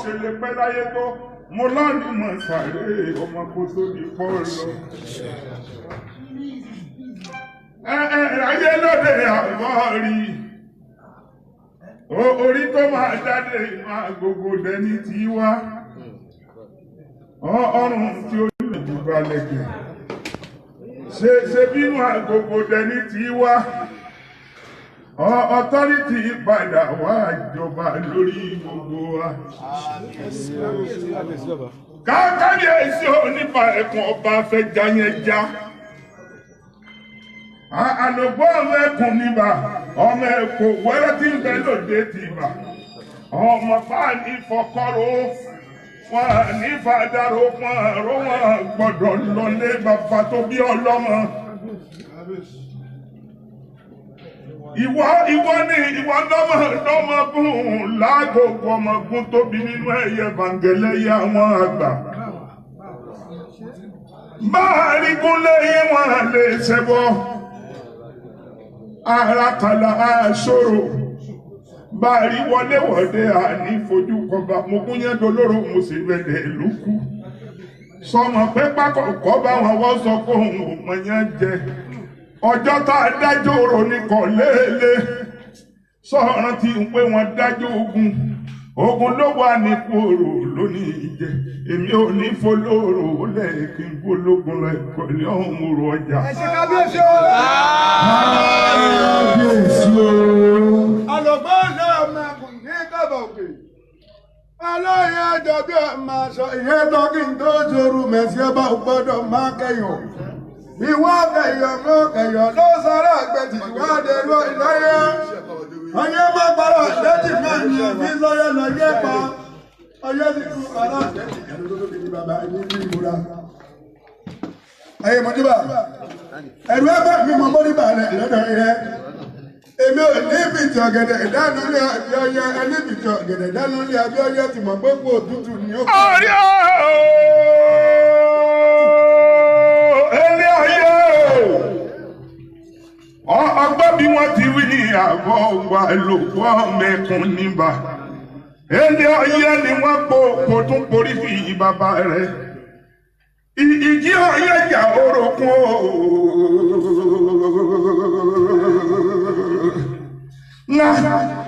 ṣe lè pẹ́ láyé tó mo lọ́ọ̀nì mọ̀ sáré ọmọ kó tó di pọ́ lọ. Ayé lóde àbọ̀ rí orí tó máa jáde máa gbogbo dẹni tí wá ọrùn tí ó lè dùgbà lẹ́gbẹ̀ẹ́ ṣe bínú àgbogbo dẹni tí wá ọ̀tọ́rìtì padà wá ìjọba lórí gbogbo wa. Káàkiri onípa ẹ̀kùn ọba fẹ́ jayẹn já. Àlògbó ọmọ ẹkùn níbà, ọmọ ẹkùn wẹ́rẹ́ tí ń bẹ lòdì ti bà. Ọmọ fáà ní fọkọ́rọ́, wọn ní fàdárò wọn àrò wọn gbọ́dọ̀ lọlé bàbá tó bí ọlọ́mọ. Ìwọ lọ́mọgún lágògó ọmọgún tóbi nínú ẹyẹ bàǹgẹ̀lẹ́yẹ àwọn àgbà. Báàrí gúnlé yí wọn lè ṣẹbọ. Àràkàlà àṣòro. Báàrí wọléwọ̀dé àní fojú kọba. Mo kún yẹn dolóró mo sì bẹ̀rẹ̀ lókù. Sọmọ pé pákọ̀kọ́ bá wọn wọ́n sọ pé òun ò mọ̀ yẹn jẹ. Ọjọ́ tá a dájọ́ orò ní kọ̀ léèlé sọ̀rọ̀ tí ń pé wọ́n dájọ́ ogun ló wà ní kúrò lónìí jẹ èmi ò ní folóró lẹ́ẹ̀kí n gbólógun lọ ìkọ̀lẹ́ ọ̀hún rò ọjà. Ẹ̀sìn kábíyèsí o. Kábíyèsí o. Àlọ́gbọ́n náà máa kùn ní kábà òkè. Aláyé ẹjọ́ bí ẹ máa sọ ìyẹn tó kí n tó ṣòro mẹ̀sí ẹ bá gbọ́dọ̀ máa kẹyọ̀. Ìwọ kẹyọ̀ mọ́ kẹyọ̀ ló sára àgbẹ̀tì ìwádìí ló ìlọ́yẹ. Ọyẹ́ má parọ́ àgbẹ̀tì náà ní ìbí lọ́yẹ́ lọ́yẹ́ pa. Ọyẹ́ ti kú ara àgbẹ̀tì ìyàlú tó kéde bàbá ẹni ní ìmúra. Ayé mọ́júbà, ẹ̀rù ẹgbẹ́ mi mọ́ mọ́júbà rẹ̀ lọ́dọ̀ rẹ̀. Èmi ò ní ìbìtì ọ̀gẹ̀dẹ̀ ìdánù ní Abíọ́yẹ ẹni ìbìtì ọ̀gẹ̀dẹ̀ ìdánù ní Abíọ́yẹ ti mọ̀ gbogbo òtútù ní ó. Ọgbọ́n bí wọ́n ti wí ní àbọ̀ ọgbà lòpọ̀ mẹ́kùn níbà. Ilé ọyẹ́ ni wọ́n kò tún porí fi bàbá rẹ̀. Ìjì ọyẹ́ jà orokun o.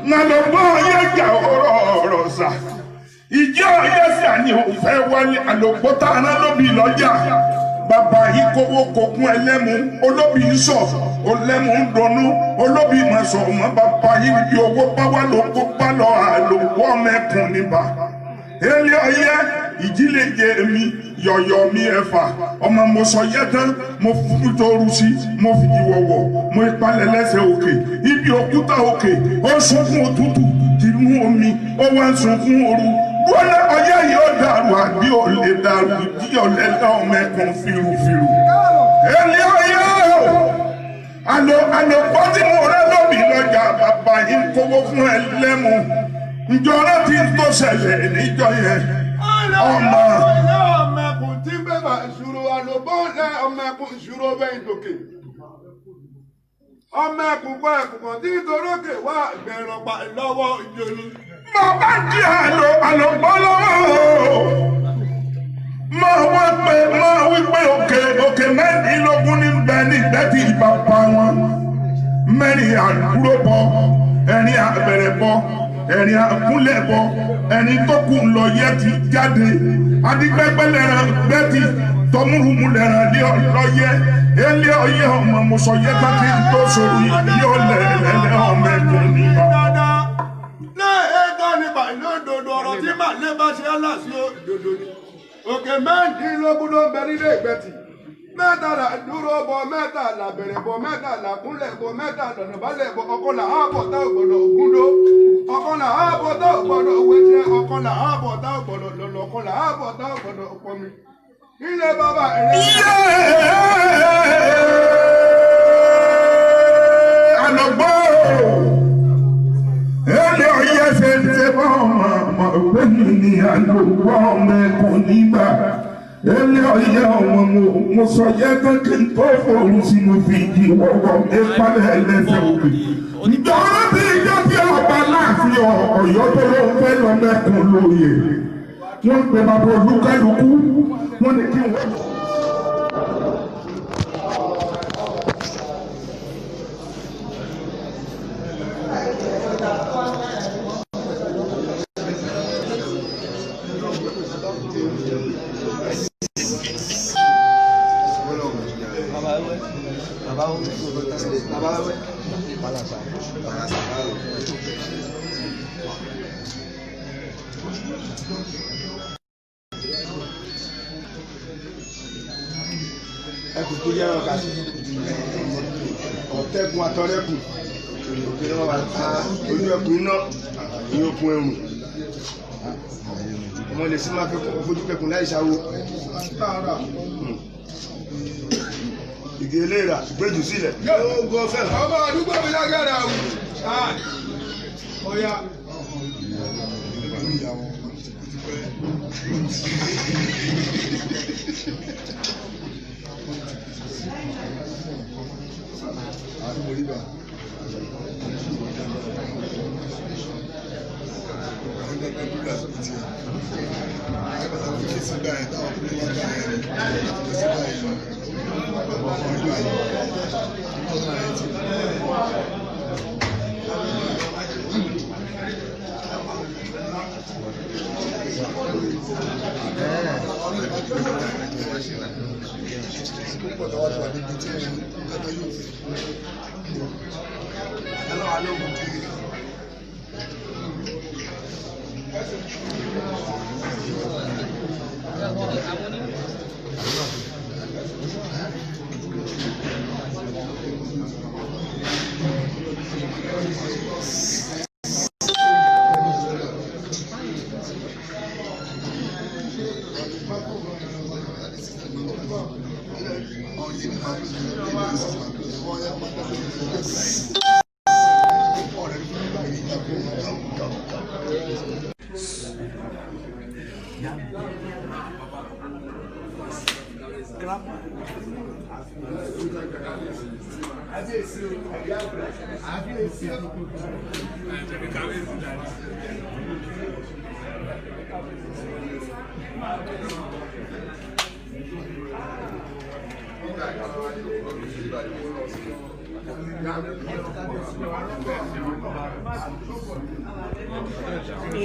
Na lọ́gbọ́n ọyẹ́ jà ọ̀rọ̀ sà. Ìjì ọyẹ́ sì àní òfẹ́ wálé àlòpọ̀ tá a ná lóbi lọ́jà. Bàbá yìí kówó kokún ẹlẹ́mu olóbì ń sọ olẹ́mu ń dọnú olóbì máa sọ ọmọ bàbá yìí bí owó bá wà lóko bá lọ àlòkù ọmọkùn níbà. Ilé ọyẹ́ ìdílé jẹ mi yọ̀yọ̀ mi ẹ̀fà ọmọ mo sọ yẹ tán mo fún tóoru sí mo fi ìwọ̀wọ̀ mo ìpalẹ̀ lẹ́sẹ̀ òkè ibi òkúta òkè ó sunkún òtútù ti mú omi ó wá ń sunkún ooru. Wọ́n ọyẹ́ yìí ó dàrú àbí ò lè dàrú bí ọ̀lẹ́lẹ́ ọmọ ẹ̀kan fìrùfìrù. Èlé ọyẹ́ o! Àlòpọ̀ tí mo rẹ́ lóbi lọ́jà bàbá yìí ń kówó fún ẹlẹ́mu. Ǹjọ́ rántí tó ṣẹlẹ̀ níjọ́ yẹn. Ọmọ. Ọmọ ẹkùn tí bẹ́bà ìṣòro àlòbọ́ lẹ́ ọmọ ẹkùn ìṣòro bẹ́yìn lókè. Ọmọ ẹkùn kọ́ ẹkùn kan tí torókè wá ìgbẹ̀rọ̀ pa lọ́wọ́ ìjọni. Bàbá di àlòpọ̀ lọ́wọ́. Máa wípé òkè mẹ́rìndínlógún ní bẹ́ẹ̀ ní ìgbẹ́tì ìbàpá wọn. Mẹ́rin àdúró bọ, ẹ̀rin àbẹ̀rẹ̀ bọ, ẹ̀rin àkúnlẹ̀ bọ, ẹ̀rin tó kù lọ yẹ ti jáde. Adigbẹ́gbẹ́ lẹ́ran gbẹ́tì, tọmúrùmù lẹ́ran lọ́yẹ. Ilé ọyẹ́ ọmọ mọ̀sọ̀yẹ́ pàkí tó sọ̀rọ̀ yóò lẹ́lẹ́lẹ́ ọmọ ẹ̀kọ́ nípa. Nípa ìlú òdòdó ọ̀rọ̀ tí màá lé bá ṣe ọ́lá sí òdòdó ni. Òkè mẹ́rìndínlógún ló ń bẹ nílé ìgbẹ́tì. Mẹ́tàlá dúró bọ, mẹ́tàlá bẹ̀rẹ̀ bọ, mẹ́tàlá kúnlẹ̀ bọ, mẹ́tàlá dọ̀bálẹ̀ bọ, ọ̀kọ̀lá ààbọ̀ tá ògbọ̀dọ̀ ògúndó. Ọ̀kọ̀lá ààbọ̀ tá ògbọ̀dọ̀ òwe jẹ́, ọ̀kọ̀lá ààbọ̀ tá ògbọ̀dọ̀ lọ̀lọ̀, ọ̀kọ̀lá ààbọ̀ tá ògbọ̀dọ̀ ọ̀pọ̀mi. Ilé bàbá ẹ̀rẹ́. Àlọ́gbọ́! Ilé ọyẹ́ ṣe bọ́ ọmọ òpé mi ní àlòpọ̀ ọmọ ẹ̀kọ́ nígbà. Ilé ọyẹ́ ọmọ mo sọ yẹ pé kí n tó fòrùn sí mo fi ìdí wọ́wọ́ ìpalẹ̀ ẹlẹ́sẹ̀ òkè. Ìjọba bí ìjọ tí ọba láàfin Ọ̀yọ́ tó ló ń fẹ́ lọ mẹ́kùn lóye wọ́n ń pè bàbá olúkálukú wọ́n ní kí wọ́n. Ẹkùn tó yẹ ọ̀gá ọ̀tẹ́kùn àtọ́rẹ́kùn ojú ẹkùn iná ní okun ẹrùn ọmọ ilẹ̀ sí máa fẹ́ fojú kẹkùn láì ṣàwó ìgè eléèrà ìgbéjù sílẹ̀ ọmọ àdúgbò mi lágbára ọ̀yá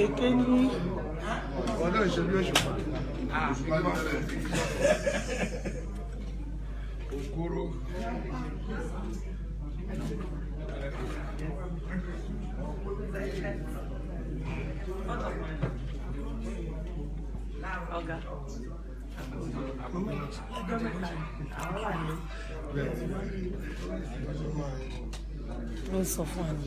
Èkéní ọ̀dọ́ ìṣẹ́bí òṣùpá òkúrò ọ̀gá. Ló sọ fún àná.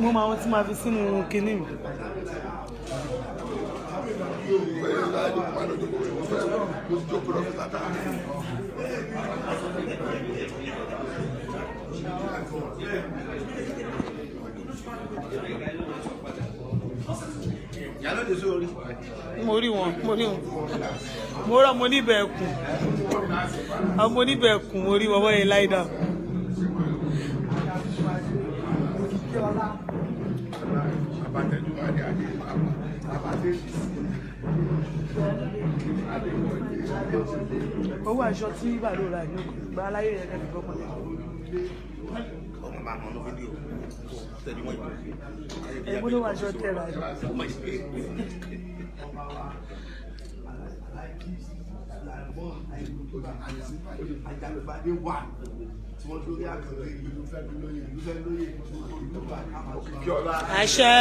Mo máa wọ́n tí máa fi sínú kinní mi. Mo rí wọn. Mo rọ mo níbẹ̀ ẹkùn. Ọmọ oníbẹ̀ ẹkùn mo rí bàbá yẹn láìda. Owó aṣọ tí bàlú rà ní gba aláyé yẹn kẹ́kẹ́ gbọ́mọ lé. Ẹgbẹ́ ló wà aṣọ tẹ̀ra ni. Àjàlùbádé wà tí wọ́n lórí àgbẹ̀rẹ̀ ìlú fẹ́ lóye àṣẹ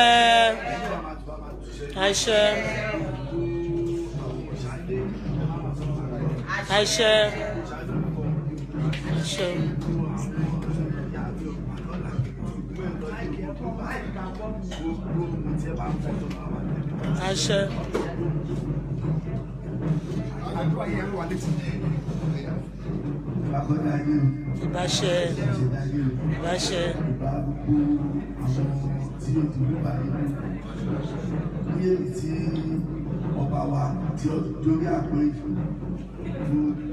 àṣẹ àṣẹ àṣẹ àṣẹ. Ìbáṣẹ ìbáṣẹ. Ní èyí tí ọba wa tí ó dórí àpò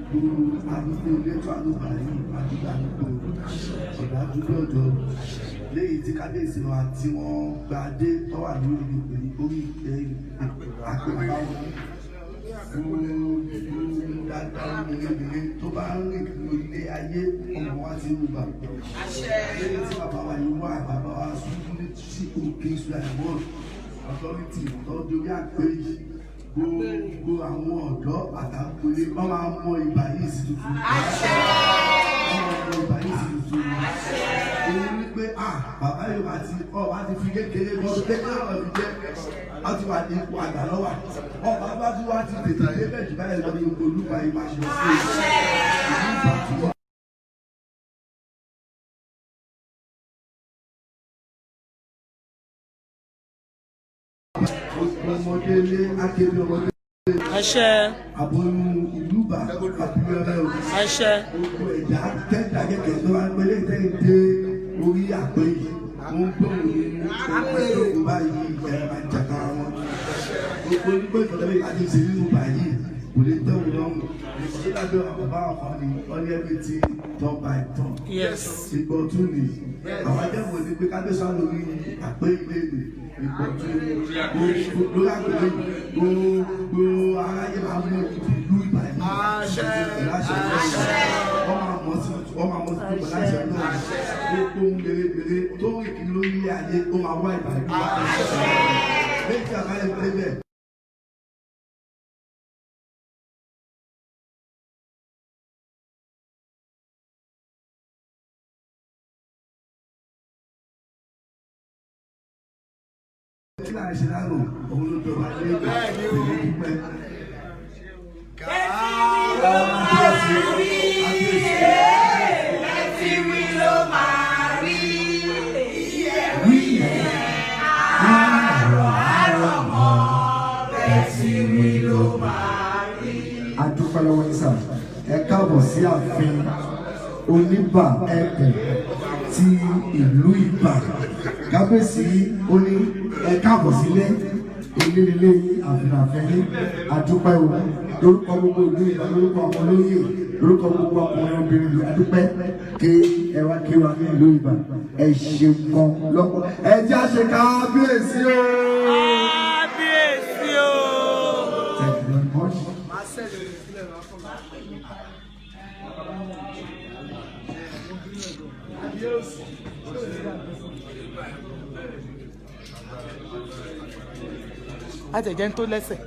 gbogbo àdúgbò lẹ́tọ̀ àdúgbò yìí àdúgbò ọ̀dájú lọ́jọ́ léyìí tí kábíyèsí wa tí wọ́n gba dé tó wà lórí orí àpèrè báwọn dáadáa mèremère tó bá ń rìn kiri ilé ayé ọmọ wa ti ń gbà. Léyìí tí bàbá wa yìí wà bàbá wa sùn sí òkè ìṣúra authority tó dórí àpè yìí gbogbo àwọn ọ̀dọ́ àtàkùnlé wọ́n máa mọ ìbà yìí sí tuntun. Wọ́n máa mọ ìbà yìí sí tuntun. Èyí ni pé bàbá yóò bá ti fi kékeré lọ sí kékeré lọ fi jẹ́ wọ́n ti wà ní ipò àgbà lọ́wọ́. Ọba bá tún wá ti tètè dé bẹ́ẹ̀ jù báyìí lọ ní olúwa yìí máa ṣe sí i. Ọmọdé lé akéwì ọmọdé. Àṣẹ. Àbọ̀nù ìlú bá àbúrò o. Àṣẹ. Gbogbo ẹ̀dá kẹ́ńtà kẹ̀kẹ́ tó wá pélé tẹ́yìn dé orí àpè yìí. Wọ́n ń gbóhùn ní ìlú báyìí ìjẹun máa ń jàkà wọn. Gbogbo nígbà ìfọ̀lẹ́bí àti ìṣèlú ìlú báyìí kò lè tẹ́ òun lọ́rùn. Ìṣèlú àbí bàbá ọ̀kan ni wọ́n ní ẹbí ti turn by turn. Ìgbọ̀ tún ni àwọn akẹ́kọ̀ọ́ ní pé kábíyèsí wà lórí àpè ilé ìlú. Gbogbo aráyé máa mú ìlú Ìbàdàn wọ́n máa mọ̀ sí pípọ̀ láti ọ̀nà gbogbo mèremère tó rìn kiri lórí ilé ayé ó máa wá Ìbàdàn méjì àbáyé pẹ́lẹ́. Kí láì ṣe lánàá, òun ló jọba ní ìgbà ìlú pípẹ́. Láti wí ló máa rí. Àrọ̀ mọ́, láti wí ló máa rí. A dúpẹ́ lọ́wọ́ yín sà, ẹ káàbọ̀ sí ààfin Oníbà Ẹkùn ti ìlú Ìbàdàn. Kábíyèsí ó ní ẹ káàbọ̀ sílé ilé àfihàn ní adúpẹ́ o lórúkọ gbogbo ìlú Ìbàdàn, lórúkọ àwọn olóyè, lórúkọ gbogbo ọkùnrin obìnrin ìlú adúpẹ́ ké ẹ wá ké wa ní ìlú Ìbàdàn. Ẹ ṣe kan lọ́pọ̀ ẹ jẹ́ àṣẹ kábíyèsí o. Kábíyèsí o. Thank you very much. Àtẹ̀jẹ́ ń tó lẹ́sẹ̀.